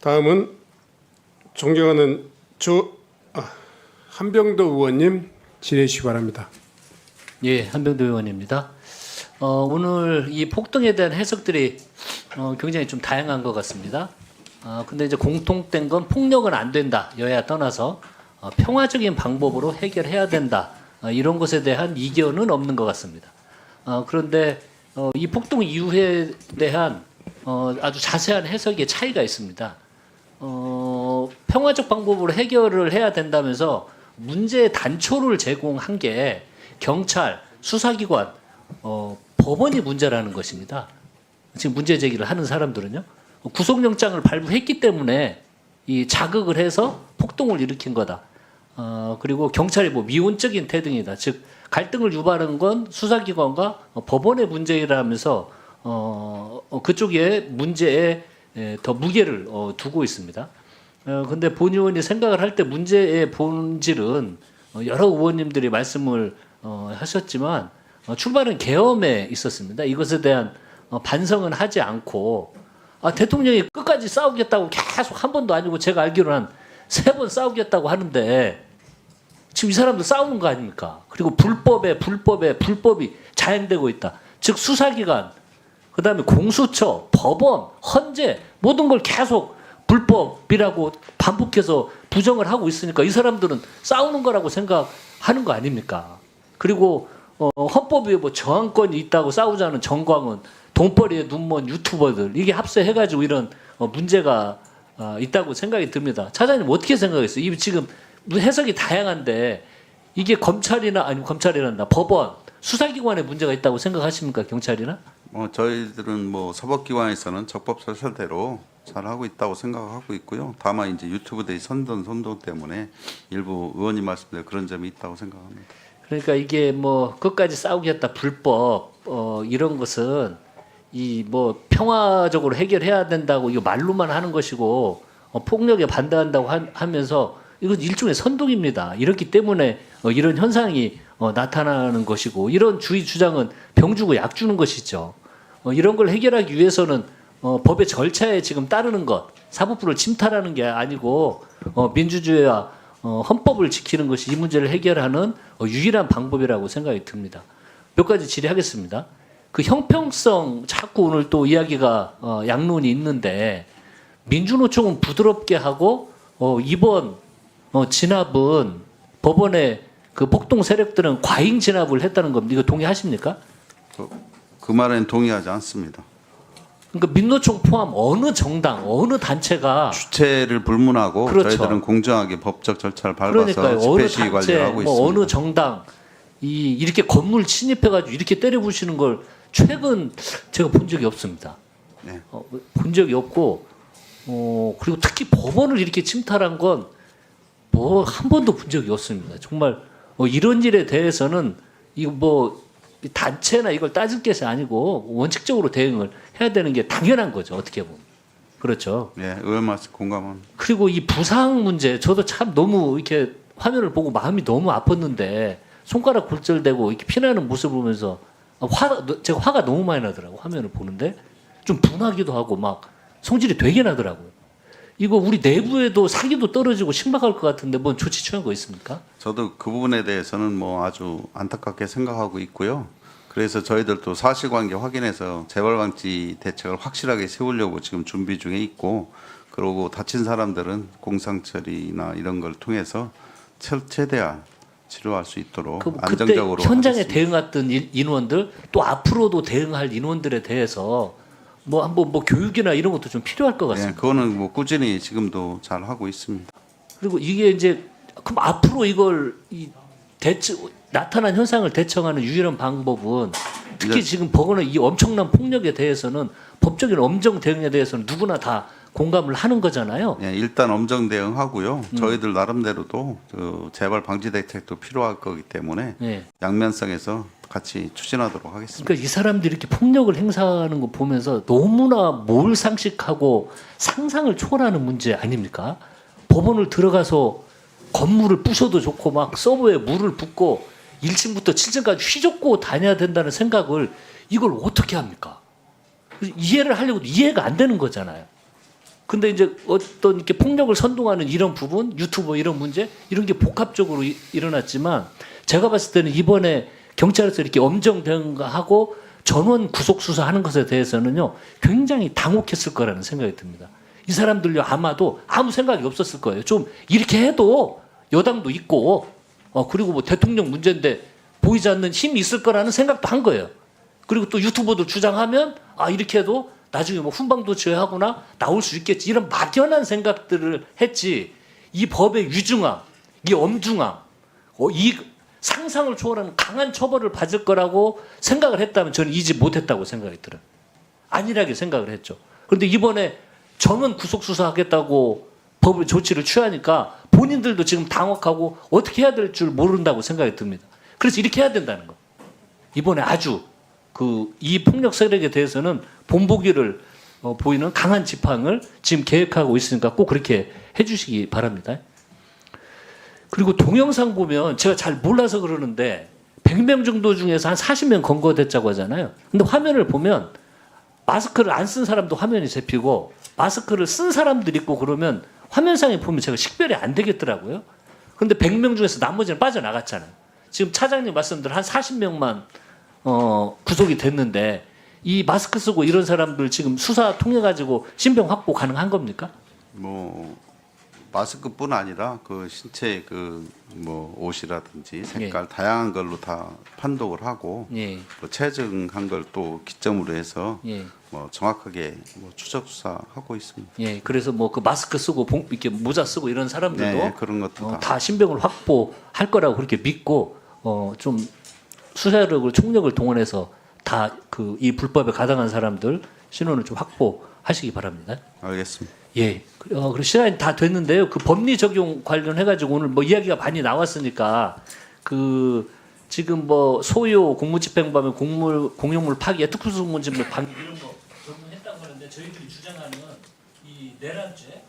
다음은 존경하는 한병도 의원님 질의해 주시기 바랍니다. 예, 한병도 의원입니다. 오늘 이 폭동에 대한 해석들이 굉장히 좀 다양한 것 같습니다. 근데 이제 공통된 건 폭력은 안 된다. 여야 떠나서 평화적인 방법으로 해결해야 된다. 이런 것에 대한 이견은 없는 것 같습니다. 그런데 이 폭동 이유에 대한 아주 자세한 해석의 차이가 있습니다. 평화적 방법으로 해결을 해야 된다면서 문제의 단초를 제공한 게 경찰, 수사기관, 법원이 문제라는 것입니다. 지금 문제 제기를 하는 사람들은요. 구속영장을 발부했기 때문에 이 자극을 해서 폭동을 일으킨 거다. 그리고 경찰이 뭐 미온적인 태등이다. 즉 갈등을 유발한 건 수사기관과 법원의 문제라면서 그쪽에 문제에 더 무게를 두고 있습니다. 근데 본 의원이 생각을 할 때 문제의 본질은 여러 의원님들이 말씀을 하셨지만 출발은 계엄에 있었습니다. 이것에 대한 반성은 하지 않고 대통령이 끝까지 싸우겠다고 계속 한 번도 아니고 제가 알기로는 한 3번 싸우겠다고 하는데 지금 이 사람들 싸우는 거 아닙니까? 그리고 불법이 자행되고 있다. 즉 수사기관, 그다음에 공수처, 법원, 헌재 모든 걸 계속 불법이라고 반복해서 부정을 하고 있으니까 이 사람들은 싸우는 거라고 생각하는 거 아닙니까? 그리고 헌법에 뭐 저항권이 있다고 싸우자는 정광훈, 돈벌이에 눈먼 유튜버들 이게 합세해가지고 이런 문제가 있다고 생각이 듭니다. 차장님 어떻게 생각했어요? 이 지금 해석이 다양한데 이게 검찰이란다 법원, 수사기관에 문제가 있다고 생각하십니까? 경찰이나? 저희들은 뭐 사법기관에서는 적법절차대로 잘 하고 있다고 생각하고 있고요. 다만 이제 유튜브들이 선동 때문에 일부 의원님 말씀대로 그런 점이 있다고 생각합니다. 그러니까 이게 뭐 끝까지 싸우겠다 불법 이런 것은 이 뭐 평화적으로 해결해야 된다고 이거 말로만 하는 것이고 폭력에 반대한다고 하면서 이건 일종의 선동입니다. 이렇기 때문에 이런 현상이 나타나는 것이고 이런 주의 주장은 병 주고 약 주는 것이죠. 이런 걸 해결하기 위해서는 법의 절차에 지금 따르는 것, 사법부를 침탈하는 게 아니고 민주주의와 헌법을 지키는 것이 이 문제를 해결하는 유일한 방법이라고 생각이 듭니다. 몇 가지 질의하겠습니다. 그 형평성 자꾸 오늘 또 이야기가 양론이 있는데 민주노총은 부드럽게 하고 이번 진압은 법원의 그 폭동 세력들은 과잉 진압을 했다는 겁니다. 이거 동의하십니까? 그 말엔 동의하지 않습니다. 그러니까 민노총 포함 어느 정당, 어느 단체가 주체를 불문하고 그렇죠. 저희들은 공정하게 법적 절차를 밟아서 그러니까요. 집회 어느 시위 단체, 관리를 하고 있습니다. 어느 정당 이렇게 건물 침입해가지고 이렇게 때려 부시는 걸 최근 제가 본 적이 없습니다. 네. 본 적이 없고 그리고 특히 법원을 이렇게 침탈한 건 뭐 한 번도 본 적이 없습니다. 정말 이런 일에 대해서는 이거 뭐 단체나 이걸 따질 것이 아니고 원칙적으로 대응을 해야 되는 게 당연한 거죠. 어떻게 보면. 그렇죠. 네, 의원 말씀 공감합니다. 그리고 이 부상 문제 저도 참 너무 이렇게 화면을 보고 마음이 너무 아팠는데 손가락 골절되고 이렇게 피나는 모습을 보면서 제가 화가 너무 많이 나더라고. 화면을 보는데 좀 분하기도 하고 막 성질이 되게 나더라고요. 이거 우리 내부에도 사기도 떨어지고 심각할 것 같은데 뭔 조치 취한 거 있습니까? 저도 그 부분에 대해서는 뭐 아주 안타깝게 생각하고 있고요. 그래서 저희들도 사실관계 확인해서 재발방지 대책을 확실하게 세우려고 지금 준비 중에 있고, 그러고 다친 사람들은 공상처리나 이런 걸 통해서 최대한 치료할 수 있도록 안정적으로 그때 현장에 하겠습니다. 대응했던 인원들 또 앞으로도 대응할 인원들에 대해서 뭐 한번 뭐 교육이나 이런 것도 좀 필요할 것 같습니다. 네, 그거는 뭐 꾸준히 지금도 잘 하고 있습니다. 그리고 이게 이제 그럼 앞으로 이걸 나타난 현상을 대처하는 유일한 방법은 특히 네. 지금 법원의 이 엄청난 폭력에 대해서는 법적인 엄정 대응에 대해서는 누구나 다 공감을 하는 거잖아요. 네, 일단 엄정 대응하고요. 저희들 나름대로도 그 재발 방지 대책도 필요할 거기 때문에 네. 양면성에서 같이 추진하도록 하겠습니다. 그러니까 이 사람들이 이렇게 폭력을 행사하는 거 보면서 너무나 몰상식하고 상상을 초월하는 문제 아닙니까? 법원을 들어가서 건물을 부셔도 좋고 막 서버에 물을 붓고 1층부터 7층까지 휘젓고 다녀야 된다는 생각을 이걸 어떻게 합니까? 이해를 하려고 이해가 안 되는 거잖아요. 근데 이제 어떤 이렇게 폭력을 선동하는 이런 부분, 유튜버 이런 문제, 이런 게 복합적으로 일어났지만 제가 봤을 때는 이번에 경찰에서 이렇게 엄정병가하고 전원 구속 수사하는 것에 대해서는요 굉장히 당혹했을 거라는 생각이 듭니다. 이 사람들요 아마도 아무 생각이 없었을 거예요. 좀 이렇게 해도 여당도 있고 그리고 뭐 대통령 문제인데 보이지 않는 힘이 있을 거라는 생각도 한 거예요. 그리고 또 유튜버들 주장하면 이렇게 해도 나중에 뭐 훈방도 제외하거나 나올 수 있겠지 이런 막연한 생각들을 했지 이 법의 유중함, 이 엄중함, 이 상상을 초월하는 강한 처벌을 받을 거라고 생각을 했다면 저는 이 집 못했다고 생각이 들어요. 안일하게 생각을 했죠. 그런데 이번에 전원 구속 수사하겠다고 법을 조치를 취하니까 본인들도 지금 당혹하고 어떻게 해야 될 줄 모른다고 생각이 듭니다. 그래서 이렇게 해야 된다는 거. 이번에 아주 이 폭력 세력에 대해서는 본보기를 보이는 강한 지팡을 지금 계획하고 있으니까 꼭 그렇게 해주시기 바랍니다. 그리고 동영상 보면 제가 잘 몰라서 그러는데 100명 정도 중에서 한 40명 검거됐다고 하잖아요. 근데 화면을 보면 마스크를 안 쓴 사람도 화면이 잡히고 마스크를 쓴 사람들 있고 그러면 화면상에 보면 제가 식별이 안 되겠더라고요. 근데 100명 중에서 나머지는 빠져나갔잖아요. 지금 차장님 말씀대로 한 40명만 구속이 됐는데 이 마스크 쓰고 이런 사람들 지금 수사 통해 가지고 신병 확보 가능한 겁니까? 뭐 마스크뿐 아니라 그 신체 뭐 옷이라든지 색깔 다양한 걸로 다 판독을 하고 또 체증한 걸 또 기점으로 해서 뭐 정확하게 뭐 추적 수사하고 있습니다. 그래서 뭐 그 마스크 쓰고 이렇게 모자 쓰고 이런 사람들도 그런 것도 다 신병을 확보할 거라고 그렇게 믿고 좀 수사력을 총력을 동원해서 다 이 불법에 가담한 사람들 신원을 좀 확보하시기 바랍니다. 알겠습니다. 그리고 시간이 다 됐는데요. 그 법리 적용 관련해 가지고 오늘 뭐 이야기가 많이 나왔으니까 지금 뭐 소요 공무집행범의 공용물 파기에 특수공무집행 방해 이런 거 적용했다고 하는데 저희들이 주장하는 이 내란죄 이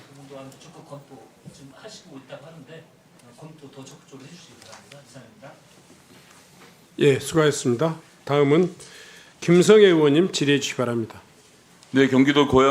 부분도 아주 적극 검토 지금 하시고 있다고 하는데 검토 더 적극적으로 해주시기 바랍니다. 이상입니다. 수고하셨습니다. 다음은 김성애 의원님 질의해 주시기 바랍니다. 네, 경기도 고양